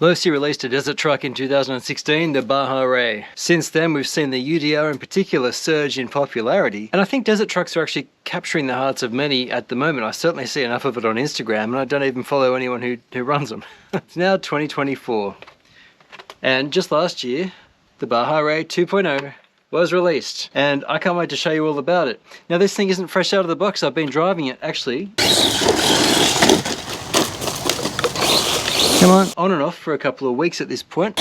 Losi released a desert truck in 2016, the Baja Rey. Since then, we've seen the UDR in particular surge in popularity, and I think desert trucks are actually capturing the hearts of many at the moment. I certainly see enough of it on Instagram, and I don't even follow anyone who runs them. It's now 2024, and just last year, the Baja Rey 2.0 was released, and I can't wait to show you all about it. Now, this thing isn't fresh out of the box. I've been driving it, actually. Come on and off for a couple of weeks at this point.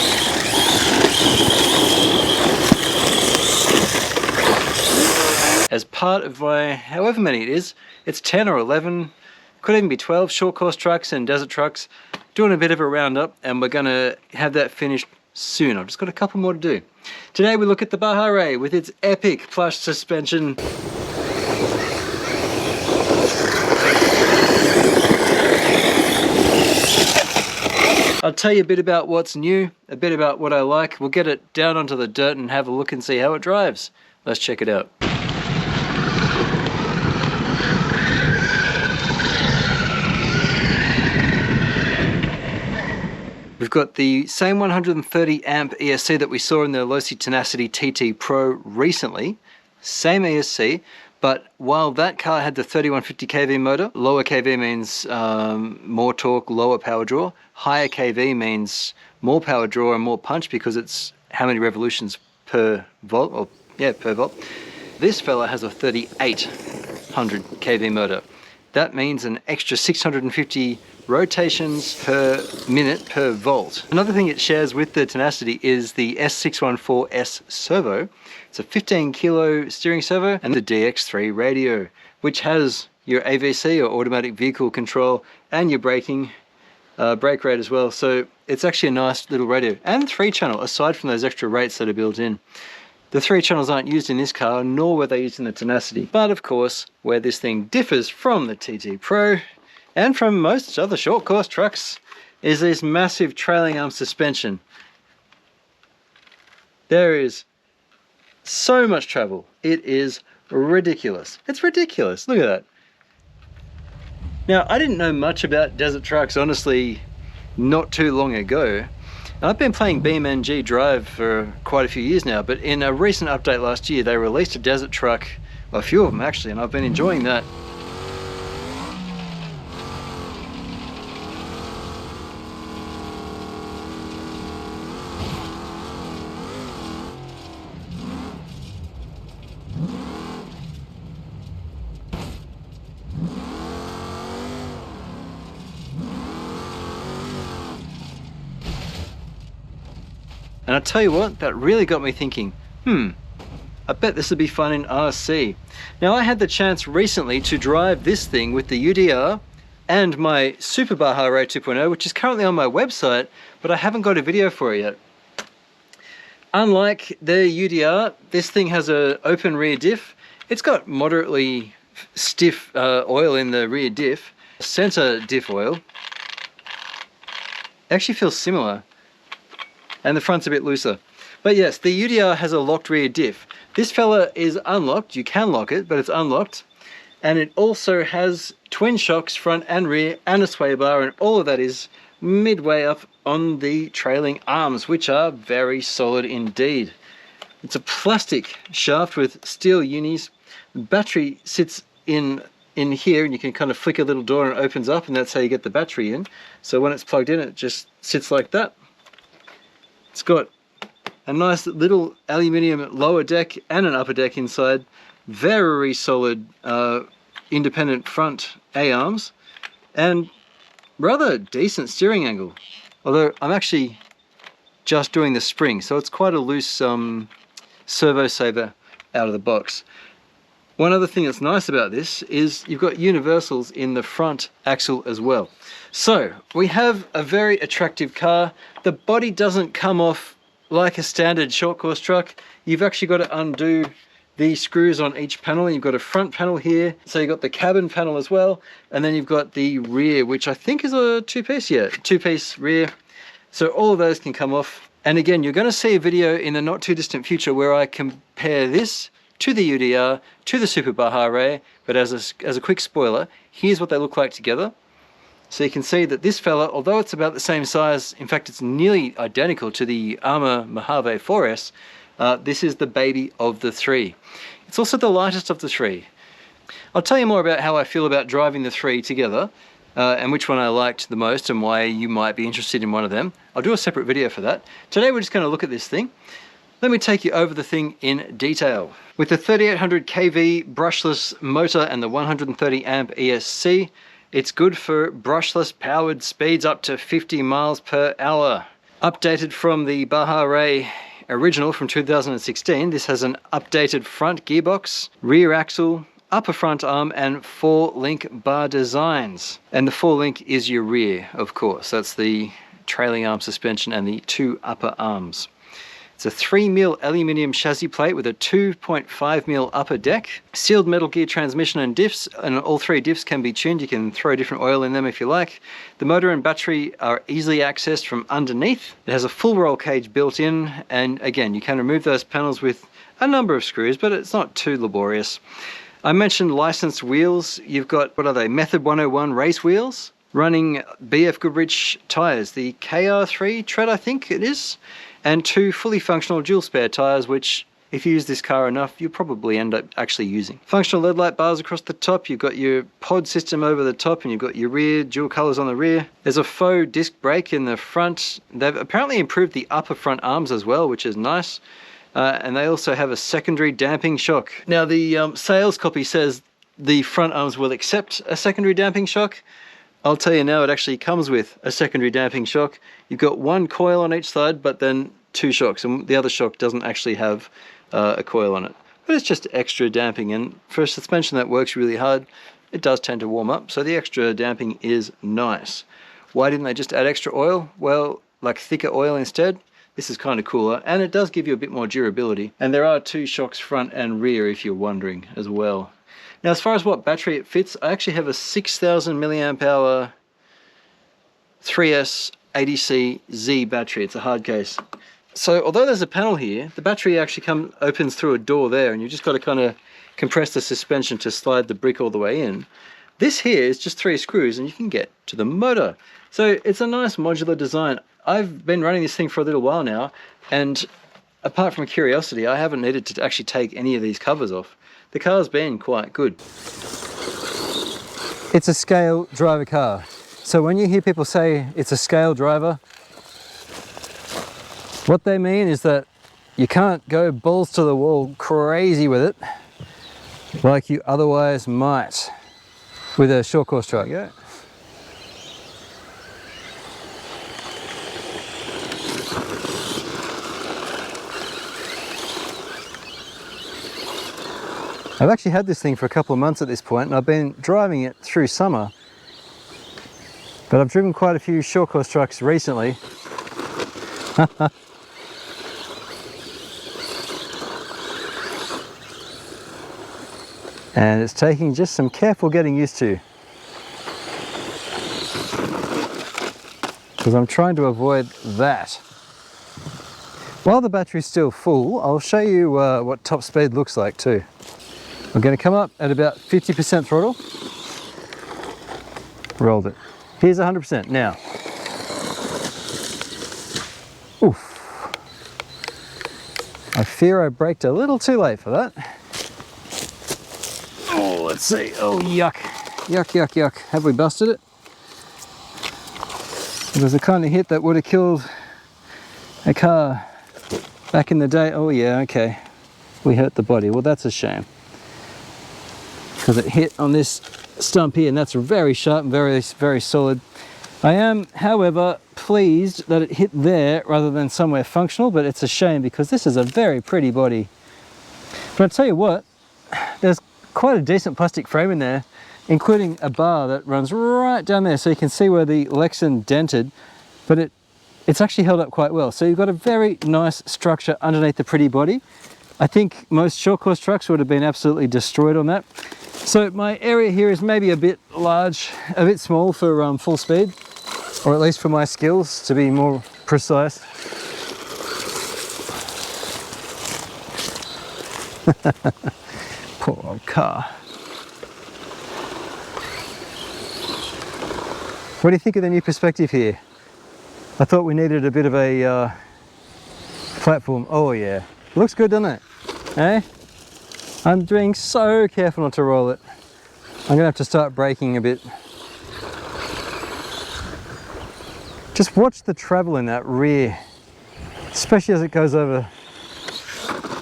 As part of my, however many it is, it's 10 or 11, could even be 12 short course trucks and desert trucks, doing a bit of a roundup, and we're gonna have that finished soon. I've just got a couple more to do. Today we look at the Baja Rey with its epic plush suspension. I'll tell you a bit about what's new, a bit about what I like. We'll get it down onto the dirt and have a look and see how it drives. Let's check it out. We've got the same 130 amp ESC that we saw in the Losi Tenacity TT Pro recently. Same ESC. But while that car had the 3150 kV motor, lower kV means more torque, lower power draw. Higher kV means more power draw and more punch because it's how many revolutions per volt, or yeah, per volt. This fella has a 3800 kV motor. That means an extra 650 rotations per minute per volt. Another thing it shares with the Tenacity is the S614S servo. It's a 15 kilo steering servo and the DX3 radio, which has your AVC or automatic vehicle control and your braking, brake rate as well. So it's actually a nice little radio, and 3-channel aside from those extra rates that are built in. The 3 channels aren't used in this car, nor were they used in the Tenacity. But of course, where this thing differs from the TT Pro and from most other short course trucks is this massive trailing arm suspension. There is so much travel. It is ridiculous. It's ridiculous. Look at that. Now, I didn't know much about desert trucks, honestly, not too long ago. I've been playing BeamNG Drive for quite a few years now, but in a recent update last year, they released a desert truck, well, a few of them actually, and I've been enjoying that. And I tell you what, that really got me thinking, I bet this would be fun in RC. Now, I had the chance recently to drive this thing with the UDR and my Super Baja Rey 2.0, which is currently on my website, but I haven't got a video for it yet. Unlike the UDR, this thing has an open rear diff. It's got moderately stiff oil in the rear diff, center diff oil. It actually feels similar. And the front's a bit looser. But yes, the UDR has a locked rear diff. This fella is unlocked. You can lock it, but it's unlocked. And it also has twin shocks, front and rear, and a sway bar, and all of that is midway up on the trailing arms, which are very solid indeed. It's a plastic shaft with steel unis. The battery sits in here, and you can kind of flick a little door and it opens up, and that's how you get the battery in. So when it's plugged in, it just sits like that. It's got a nice little aluminium lower deck and an upper deck inside. Very solid independent front A-arms and rather decent steering angle. Although I'm actually just doing the spring, so it's quite a loose servo saver out of the box. One other thing that's nice about this is you've got universals in the front axle as well. So we have a very attractive car. The body doesn't come off like a standard short course truck. You've actually got to undo the screws on each panel. You've got a front panel here, so you've got the cabin panel as well, and then you've got the rear, which I think is a two-piece, yeah, two-piece rear. So all of those can come off. And again, you're going to see a video in the not too distant future where I compare this to the UDR, to the Super Baja Rey, but as a quick spoiler, here's what they look like together. So you can see that this fella, although it's about the same size, in fact it's nearly identical to the Armour Mojave 4S, this is the baby of the three. It's also the lightest of the three. I'll tell you more about how I feel about driving the three together, and which one I liked the most and why you might be interested in one of them. I'll do a separate video for that. Today we're just going to look at this thing. Let me take you over the thing in detail. With the 3800 kV brushless motor and the 130 amp ESC, it's good for brushless powered speeds up to 50 miles per hour. Updated from the Baja Rey original from 2016, this has an updated front gearbox, rear axle, upper front arm and 4-link bar designs. And the 4-link is your rear, of course. That's the trailing arm suspension and the 2 upper arms. It's a 3mm aluminium chassis plate with a 2.5mm upper deck, sealed metal gear transmission and diffs, and all 3 diffs can be tuned. You can throw different oil in them if you like. The motor and battery are easily accessed from underneath. It has a full roll cage built in, and again, you can remove those panels with a number of screws, but it's not too laborious. I mentioned licensed wheels. You've got, what are they, Method 101 race wheels, running BF Goodrich tyres, the KR3 tread I think it is, and 2 fully functional dual spare tyres, which if you use this car enough, you'll probably end up actually using. Functional LED light bars across the top, you've got your pod system over the top, and you've got your rear, dual colours on the rear. There's a faux disc brake in the front. They've apparently improved the upper front arms as well, which is nice. And they also have a secondary damping shock. Now the sales copy says the front arms will accept a secondary damping shock. I'll tell you now, it actually comes with a secondary damping shock. You've got 1 coil on each side, but then 2 shocks, and the other shock doesn't actually have a coil on it. But it's just extra damping, and for a suspension that works really hard, it does tend to warm up, so the extra damping is nice. Why didn't they just add extra oil? Well, like thicker oil instead. This is kind of cooler, and it does give you a bit more durability. And there are 2 shocks front and rear if you're wondering as well. Now, as far as what battery it fits, I actually have a 6,000 milliamp hour 3S 80C Z battery. It's a hard case. So although there's a panel here, the battery actually opens through a door there, and you just got to kind of compress the suspension to slide the brick all the way in. This here is just 3 screws and you can get to the motor. So it's a nice modular design. I've been running this thing for a little while now, and apart from curiosity, I haven't needed to actually take any of these covers off. The car's been quite good. It's a scale driver car. So when you hear people say it's a scale driver, what they mean is that you can't go balls to the wall crazy with it like you otherwise might with a short course truck. Yeah. I've actually had this thing for a couple of months at this point, and I've been driving it through summer, but I've driven quite a few short course trucks recently. And it's taking just some careful getting used to, because I'm trying to avoid that. While the battery's still full, I'll show you what top speed looks like too. I'm going to come up at about 50% throttle. Rolled it. Here's 100% now. Oof. I fear I braked a little too late for that. Oh, let's see. Oh, yuck. Yuck, yuck, yuck. Have we busted it? It was the kind of hit that would have killed a car back in the day. Oh yeah, okay. We hurt the body. Well, that's a shame, because it hit on this stump here, and that's very sharp and very, very solid. I am, however, pleased that it hit there rather than somewhere functional, but it's a shame because this is a very pretty body. But I'll tell you what, there's quite a decent plastic frame in there, including a bar that runs right down there, so you can see where the Lexan dented, but it's actually held up quite well. So you've got a very nice structure underneath the pretty body. I think most short course trucks would have been absolutely destroyed on that. So my area here is maybe a bit large, a bit small for full speed, or at least for my skills, to be more precise. Poor old car. What do you think of the new perspective here? I thought we needed a bit of a platform. Oh yeah, looks good, doesn't it? Eh? I'm being so careful not to roll it. I'm gonna have to start braking a bit. Just watch the travel in that rear, especially as it goes over.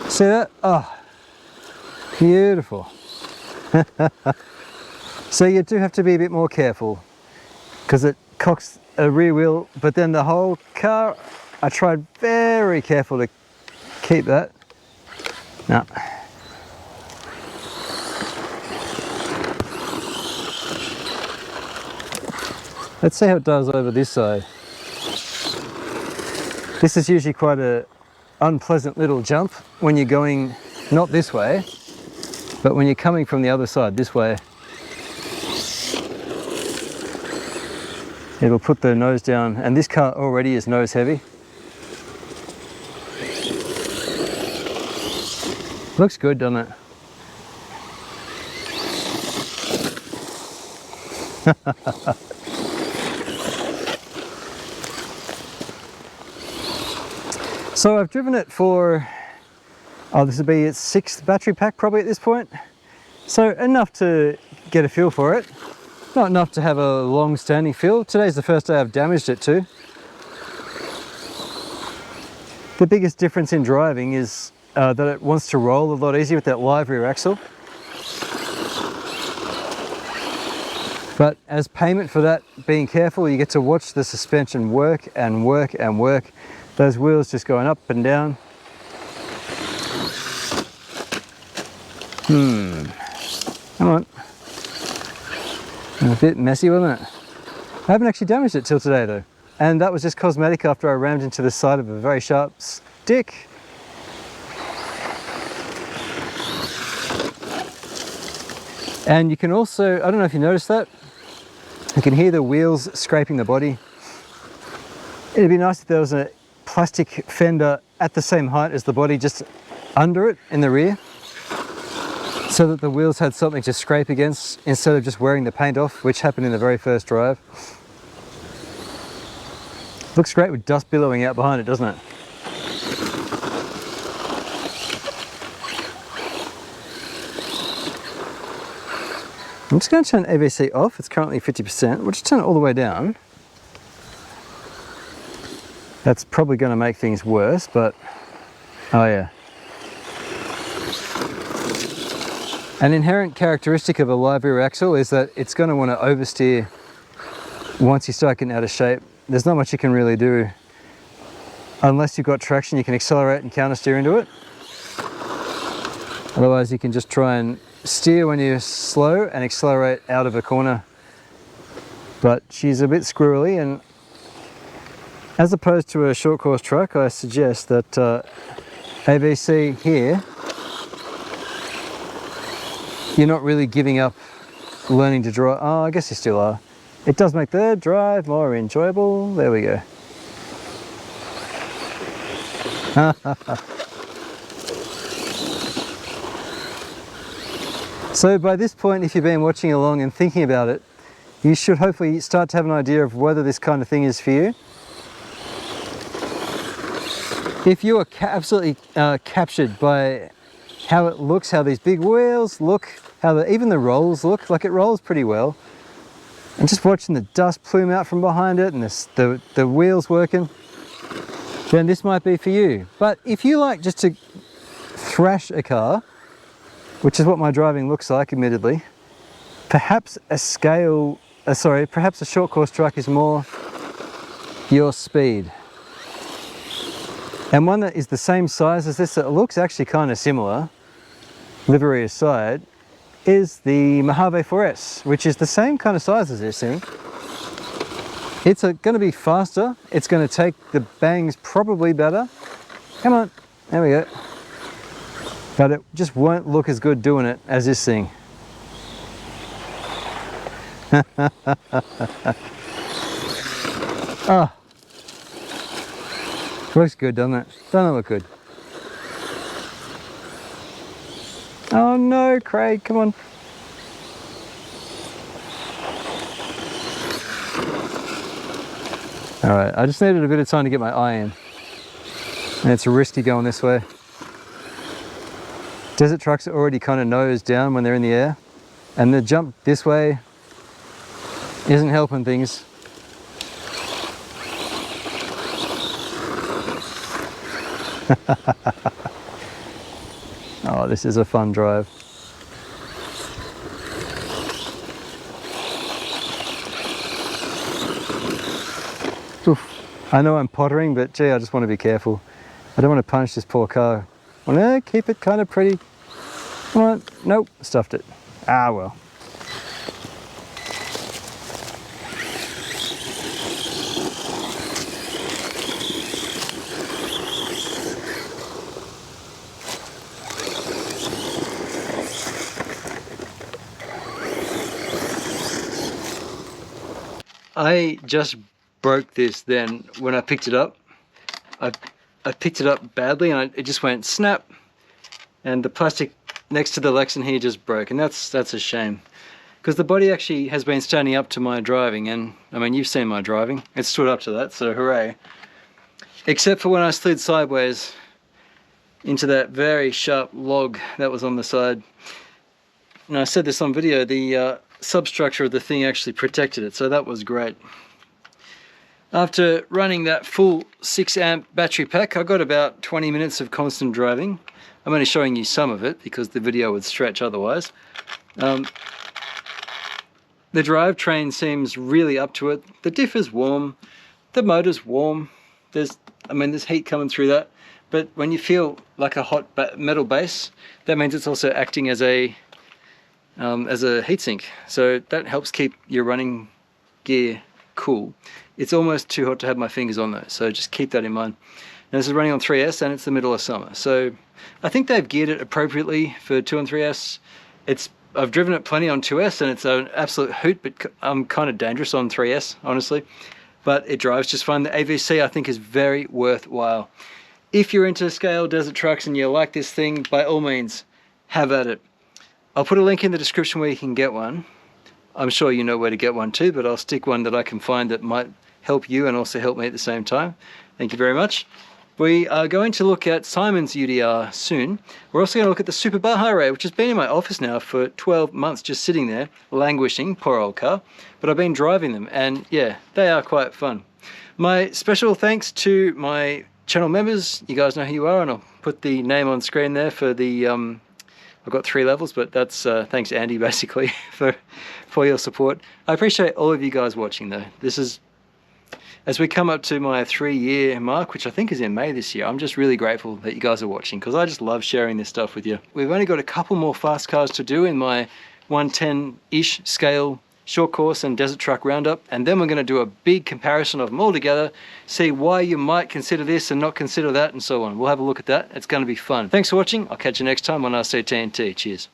See that? Oh, beautiful. So you do have to be a bit more careful because it cocks a rear wheel, but then the whole car, I tried very careful to keep that. No. Let's see how it does over this side. This is usually quite an unpleasant little jump when you're going not this way, but when you're coming from the other side this way. It'll put the nose down, and this car already is nose heavy. Looks good, doesn't it? So I've driven it for, oh, this will be its 6th battery pack probably at this point. So enough to get a feel for it. Not enough to have a long-standing feel. Today's the first day I've damaged it too. The biggest difference in driving is that it wants to roll a lot easier with that live rear axle. But as payment for that being careful, you get to watch the suspension work and work and work. Those wheels just going up and down. Come on. A bit messy, wasn't it? I haven't actually damaged it till today though. And that was just cosmetic after I rammed into the side of a very sharp stick. And you can also, I don't know if you noticed that, you can hear the wheels scraping the body. It'd be nice if there was a plastic fender at the same height as the body, just under it in the rear, so that the wheels had something to scrape against instead of just wearing the paint off, which happened in the very first drive. Looks great with dust billowing out behind it, doesn't it? I'm just going to turn AVC off. It's currently 50%. We'll just turn it all the way down. That's probably going to make things worse, but oh yeah. An inherent characteristic of a live rear axle is that it's going to want to oversteer once you start getting out of shape. There's not much you can really do. Unless you've got traction, you can accelerate and countersteer into it. Otherwise, you can just try and steer when you're slow and accelerate out of a corner. But she's a bit squirrely, and as opposed to a short course truck, I suggest that AVC here, you're not really giving up learning to drive. Oh, I guess you still are. It does make the drive more enjoyable. There we go. So by this point, if you've been watching along and thinking about it, you should hopefully start to have an idea of whether this kind of thing is for you. If you are absolutely captured by how it looks, how these big wheels look, how even the rolls look, like it rolls pretty well, and just watching the dust plume out from behind it and the wheels working, then this might be for you. But if you like just to thrash a car, which is what my driving looks like, admittedly, perhaps a perhaps a short course truck is more your speed. And one that is the same size as this, that looks actually kind of similar, livery aside, is the Mojave 4S, which is the same kind of size as this thing. It's going to be faster, it's going to take the bangs probably better. Come on, there we go. But it just won't look as good doing it as this thing. Oh. Looks good, doesn't it? Doesn't it look good? Oh no, Craig, come on. Alright, I just needed a bit of time to get my eye in. And it's risky going this way. Desert trucks are already kind of nose down when they're in the air. And the jump this way isn't helping things. Oh, this is a fun drive. Oof. I know I'm pottering, but gee, I just want to be careful. I don't want to punch this poor car. I want to keep it kind of pretty. Come on. Nope, stuffed it. Ah, well. I just broke this then when I picked it up. I picked it up badly and it just went snap, and the plastic next to the Lexan here just broke, and that's a shame, because the body actually has been standing up to my driving, and I mean, you've seen my driving, it stood up to that, so hooray. Except for when I slid sideways into that very sharp log that was on the side. And I said this on video, the substructure of the thing actually protected it, so that was great. After running that full 6 amp battery pack, I got about 20 minutes of constant driving. I'm only showing you some of it because the video would stretch otherwise. The drivetrain seems really up to it. The diff is warm, the motor's warm. There's heat coming through that, but when you feel like a hot metal base, that means it's also acting as a heatsink, so that helps keep your running gear cool. It's almost too hot to have my fingers on though, so just keep that in mind. Now this is running on 3S and it's the middle of summer, so I think they've geared it appropriately for 2 and 3S. I've driven it plenty on 2S and it's an absolute hoot, but I'm kind of dangerous on 3S, honestly. But it drives just fine. The AVC I think is very worthwhile. If you're into scale desert trucks and you like this thing, by all means, have at it. I'll put a link in the description where you can get one. I'm sure you know where to get one too, but I'll stick one that I can find that might help you and also help me at the same time. Thank you very much. We are going to look at Simon's UDR soon. We're also going to look at the Super Baja Rey, which has been in my office now for 12 months, just sitting there, languishing, poor old car. But I've been driving them, and yeah, they are quite fun. My special thanks to my channel members. You guys know who you are, and I'll put the name on screen there for the... I've got 3 levels, but that's thanks Andy basically for your support. I appreciate all of you guys watching though. This is, as we come up to my 3-year mark, which I think is in May this year, I'm just really grateful that you guys are watching, because I just love sharing this stuff with you. We've only got a couple more fast cars to do in my 110-ish scale short course and desert truck roundup, and then we're going to do a big comparison of them all together, see why you might consider this and not consider that, and so on. We'll have a look at that. It's going to be fun. Thanks for watching. I'll catch you next time on RC-TNT. Cheers.